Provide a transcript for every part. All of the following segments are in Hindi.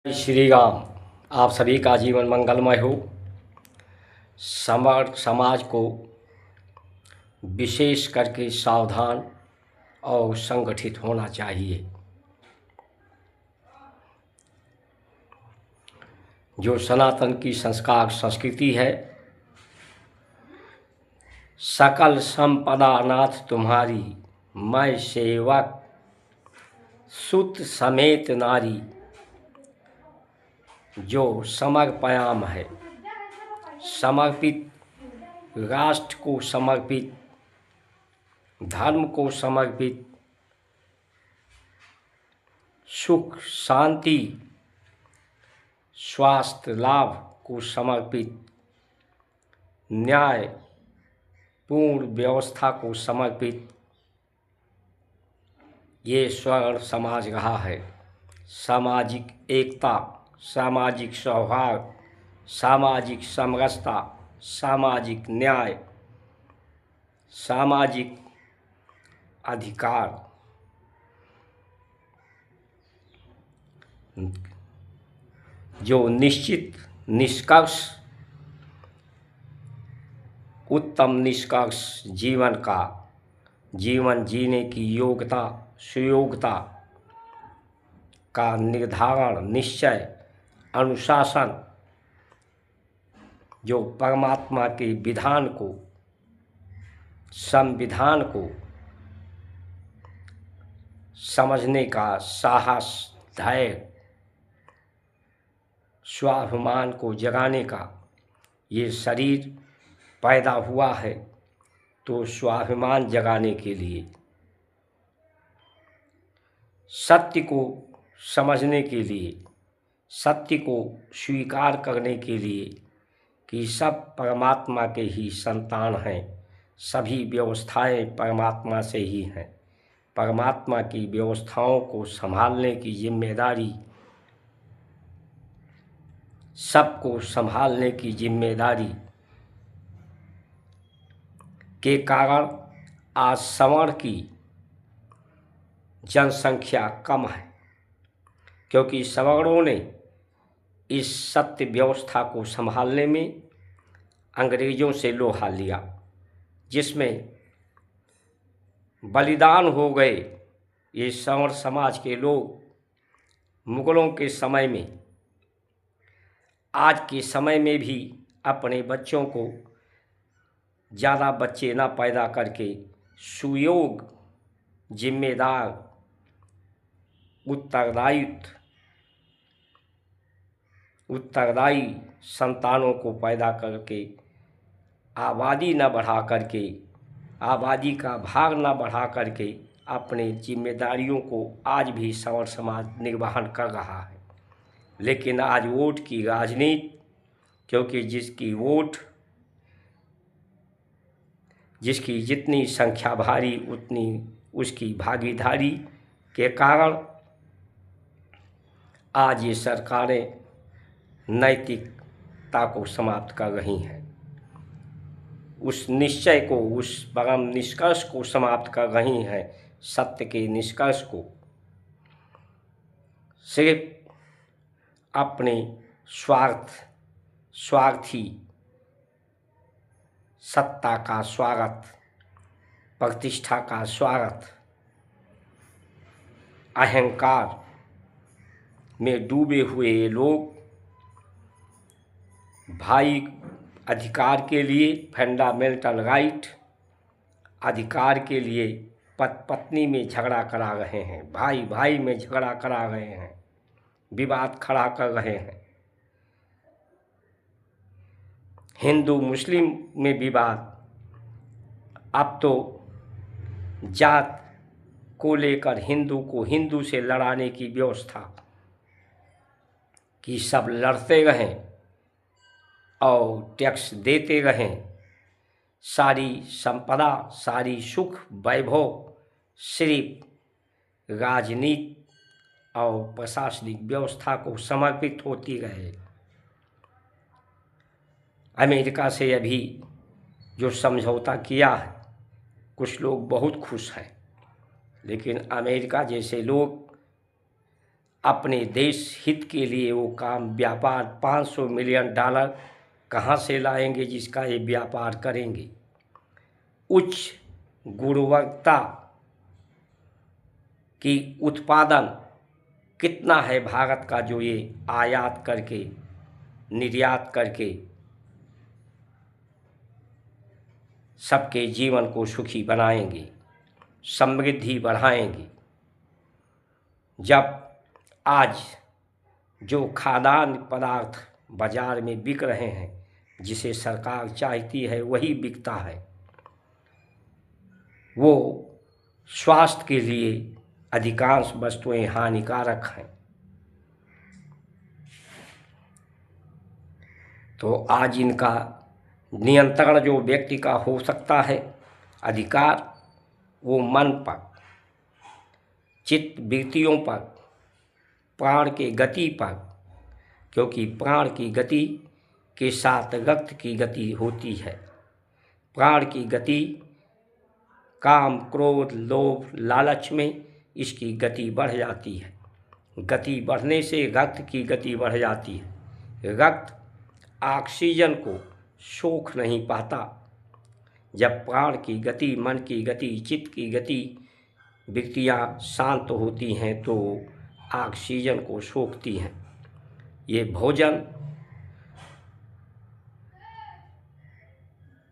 श्री राम। आप सभी का जीवन मंगलमय हो। समाज को विशेष करके सावधान और संगठित होना चाहिए। जो सनातन की संस्कार संस्कृति है, सकल संपदा नाथ तुम्हारी, मैं सेवक सुत समेत नारी। जो समर्पयाम है, समर्पित, राष्ट्र को समर्पित, धर्म को समर्पित, सुख शांति स्वास्थ्य लाभ को समर्पित, न्याय पूर्ण व्यवस्था को समर्पित ये स्वर्ण समाज रहा है। सामाजिक एकता, सामाजिक सौहार्द, सामाजिक समरसता, सामाजिक न्याय, सामाजिक अधिकार, जो निश्चित निष्कर्ष, उत्तम निष्कर्ष जीवन जीने की योग्यता, सुयोग्यता का निर्धारण, निश्चय, अनुशासन, जो परमात्मा के विधान को, संविधान को समझने का साहस, धैर्य, स्वाभिमान को जगाने का ये शरीर पैदा हुआ है, तो स्वाभिमान जगाने के लिए, सत्य को समझने के लिए, सत्य को स्वीकार करने के लिए कि सब परमात्मा के ही संतान हैं, सभी व्यवस्थाएं परमात्मा से ही हैं। परमात्मा की व्यवस्थाओं को संभालने की जिम्मेदारी, सबको संभालने की जिम्मेदारी के कारण आज सवर्ण की जनसंख्या कम है, क्योंकि सवर्णों ने इस सत्य व्यवस्था को संभालने में अंग्रेजों से लोहा लिया, जिसमें बलिदान हो गए ये सवर्ण समाज के लोग मुगलों के समय में। आज के समय में भी अपने बच्चों को ज़्यादा बच्चे ना पैदा करके सुयोग, जिम्मेदार, उत्तरदायी संतानों को पैदा करके आबादी न बढ़ा करके, आबादी का भाग न बढ़ा करके अपने जिम्मेदारियों को आज भी सवर्ण समाज निर्वहन कर रहा है। लेकिन आज वोट की राजनीति, क्योंकि जिसकी जितनी संख्या भारी उतनी उसकी भागीदारी के कारण आज ये सरकारें नैतिकता को समाप्त कर रही हैं, उस निश्चय को, उस परम निष्कर्ष को समाप्त कर रही हैं, सत्य के निष्कर्ष को। सिर्फ अपने स्वार्थी सत्ता का स्वार्थ, प्रतिष्ठा का स्वार्थ, अहंकार में डूबे हुए ये लोग भाई अधिकार के लिए, फंडामेंटल राइट अधिकार के लिए पत्नी में झगड़ा करा रहे हैं, भाई भाई में झगड़ा करा रहे हैं, विवाद खड़ा कर रहे हैं। हिंदू मुस्लिम में विवाद, अब तो जात को लेकर हिंदू को हिंदू से लड़ाने की व्यवस्था कि सब लड़ते रहें और टैक्स देते रहें, सारी संपदा, सारी सुख वैभव सिर्फ राजनीति और प्रशासनिक व्यवस्था को समर्पित होती रहे। अमेरिका से अभी जो समझौता किया है, कुछ लोग बहुत खुश हैं, लेकिन अमेरिका जैसे लोग अपने देश हित के लिए वो काम व्यापार $500 मिलियन कहाँ से लाएंगे जिसका ये व्यापार करेंगे। उच्च गुणवत्ता की उत्पादन कितना है भारत का, जो ये आयात करके निर्यात करके सबके जीवन को सुखी बनाएंगे, समृद्धि बढ़ाएंगे। जब आज जो खाद्यान्न पदार्थ बाजार में बिक रहे हैं, जिसे सरकार चाहती है वही बिकता है, वो स्वास्थ्य के लिए अधिकांश वस्तुएं हानिकारक हैं। तो आज इनका नियंत्रण जो व्यक्ति का हो सकता है अधिकार, वो मन पर, चित्त वृत्तियों पर, प्राण के गति पर, क्योंकि प्राण की गति के साथ रक्त की गति होती है। प्राण की गति काम, क्रोध, लोभ, लालच में इसकी गति बढ़ जाती है। गति बढ़ने से रक्त की गति बढ़ जाती है। रक्त ऑक्सीजन को सोख नहीं पाता। जब प्राण की गति, मन की गति, चित्त की गति, वृत्तियाँ शांत होती हैं तो ऑक्सीजन को सोखती हैं। ये भोजन,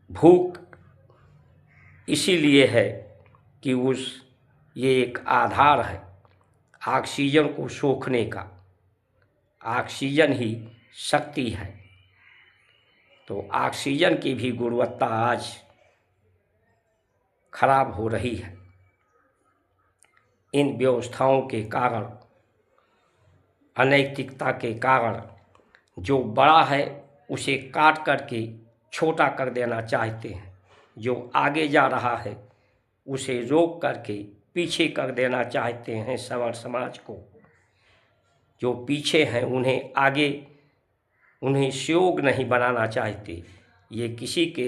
भूख इसीलिए है कि ये एक आधार है ऑक्सीजन को सोखने का। ऑक्सीजन ही शक्ति है। तो ऑक्सीजन की भी गुणवत्ता आज खराब हो रही है। इन व्यवस्थाओं के कारण, अनैतिकता के कारण, जो बड़ा है उसे काट करके छोटा कर देना चाहते हैं। जो आगे जा रहा है उसे रोक करके पीछे कर देना चाहते हैं सवर्ण समाज को। जो पीछे हैं उन्हें आगे, उन्हें सहयोग नहीं बनाना चाहते। ये किसी के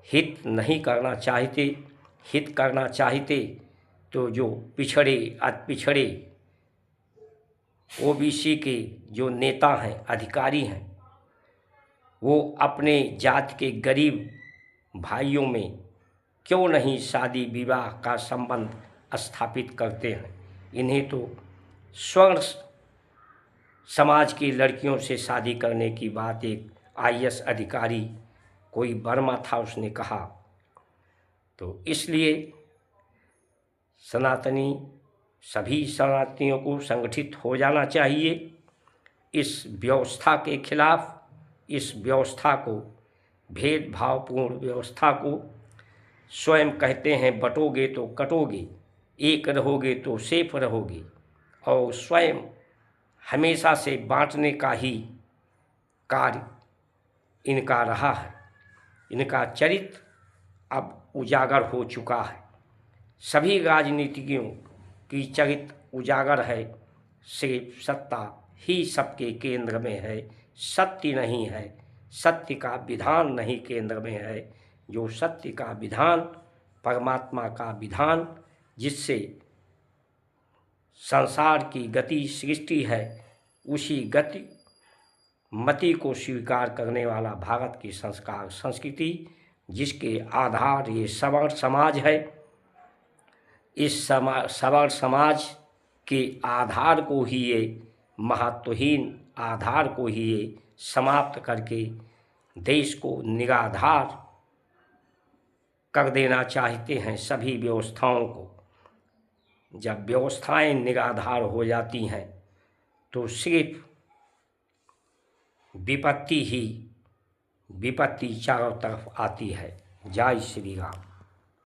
हित नहीं करना चाहते। हित करना चाहते तो जो पिछड़े, अति पिछड़े ओबीसी के जो नेता हैं, अधिकारी हैं, वो अपने जाति के गरीब भाइयों में क्यों नहीं शादी विवाह का संबंध स्थापित करते हैं। इन्हें तो स्वर्ण समाज की लड़कियों से शादी करने की बात एक IAS अधिकारी, कोई वर्मा था, उसने कहा। तो इसलिए सभी सनातनियों को संगठित हो जाना चाहिए। इस व्यवस्था के खिलाफ, इस व्यवस्था को, भेदभावपूर्ण व्यवस्था को, स्वयं कहते हैं बटोगे तो कटोगे, एक रहोगे तो सेफ रहोगे, और स्वयं हमेशा से बांटने का ही कार्य इनका रहा है। इनका चरित्र अब उजागर हो चुका है। सभी राजनीतिज्ञों की चरित्र उजागर है। सिर्फ सत्ता ही सबके केंद्र में है, सत्य नहीं है, सत्य का विधान नहीं केंद्र में है। जो सत्य का विधान, परमात्मा का विधान, जिससे संसार की गति सृष्टि है, उसी गति मति को स्वीकार करने वाला भारत की संस्कार संस्कृति, जिसके आधार ये सवर्ण समाज है। इस सवर्ण समाज के आधार को ही ये, महत्वहीन आधार को ही ये समाप्त करके देश को निराधार कर देना चाहते हैं। सभी व्यवस्थाओं को, जब व्यवस्थाएं निराधार हो जाती हैं तो सिर्फ विपत्ति ही विपत्ति चारों तरफ आती है। जय श्री राम।